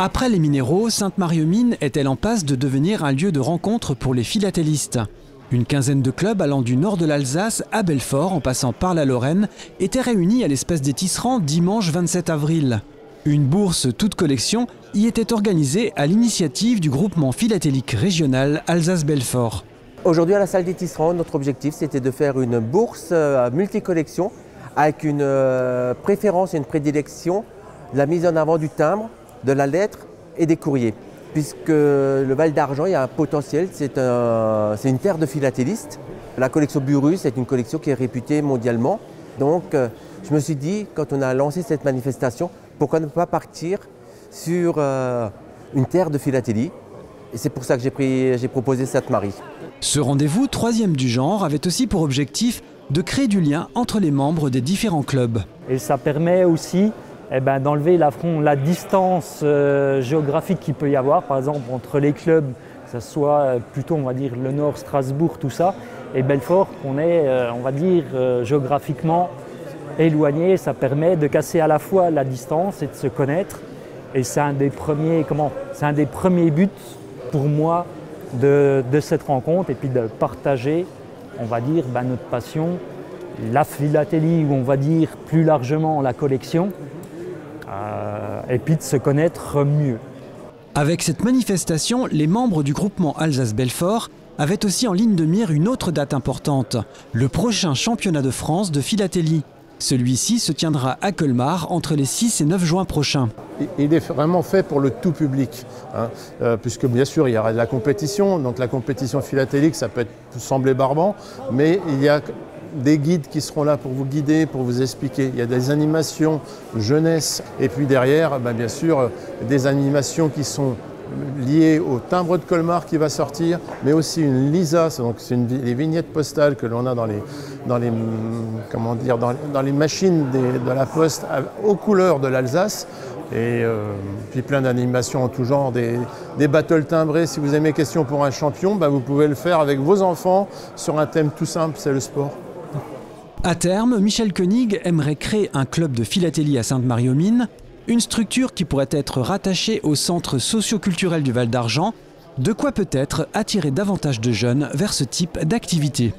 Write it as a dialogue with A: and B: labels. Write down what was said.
A: Après les minéraux, Sainte-Marie-aux-Mines est-elle en passe de devenir un lieu de rencontre pour les philatélistes? Une quinzaine de clubs allant du nord de l'Alsace à Belfort en passant par la Lorraine étaient réunis à l'Espace des Tisserands dimanche 27 avril. Une bourse toute collection y était organisée à l'initiative du groupement philatélique régional Alsace-Belfort.
B: Aujourd'hui à la salle des Tisserands, notre objectif c'était de faire une bourse multicollection avec une préférence et une prédilection de la mise en avant du timbre, de la lettre et des courriers. Puisque le Val d'Argent, il y a un potentiel, c'est une terre de philatélistes. La collection Burus est une collection qui est réputée mondialement. Donc je me suis dit, quand on a lancé cette manifestation, pourquoi ne pas partir sur une terre de philatélie? Et c'est pour ça que j'ai proposé Sainte-Marie.
A: Ce rendez-vous, troisième du genre, avait aussi pour objectif de créer du lien entre les membres des différents clubs.
C: Et ça permet aussi d'enlever la distance géographique qu'il peut y avoir, par exemple entre les clubs, que ce soit plutôt on va dire le Nord, Strasbourg, tout ça, et Belfort, qu'on est on va dire géographiquement éloigné. Ça permet de casser à la fois la distance et de se connaître. Et c'est un des premiers buts pour moi de cette rencontre, et puis de partager, on va dire, notre passion, la philatélie, ou on va dire plus largement la collection, et puis de se connaître mieux.
A: Avec cette manifestation, les membres du groupement Alsace-Belfort avaient aussi en ligne de mire une autre date importante, le prochain championnat de France de philatélie. Celui-ci se tiendra à Colmar entre les 6 et 9 juin prochains.
D: Il est vraiment fait pour le tout public, puisque bien sûr il y aura de la compétition, donc la compétition philatélique ça peut sembler barbant, mais il y a des guides qui seront là pour vous guider, pour vous expliquer. Il y a des animations jeunesse et puis derrière, bien sûr, des animations qui sont liées au timbre de Colmar qui va sortir, mais aussi une Lisa, donc c'est les vignettes postales que l'on a dans les machines de la poste aux couleurs de l'Alsace. Et puis plein d'animations en tout genre, des battles timbrés. Si vous aimez Question pour un champion, vous pouvez le faire avec vos enfants sur un thème tout simple, c'est le sport.
A: À terme, Michel Koenig aimerait créer un club de philatélie à Sainte-Marie-aux-Mines, une structure qui pourrait être rattachée au centre socio-culturel du Val d'Argent, de quoi peut-être attirer davantage de jeunes vers ce type d'activité.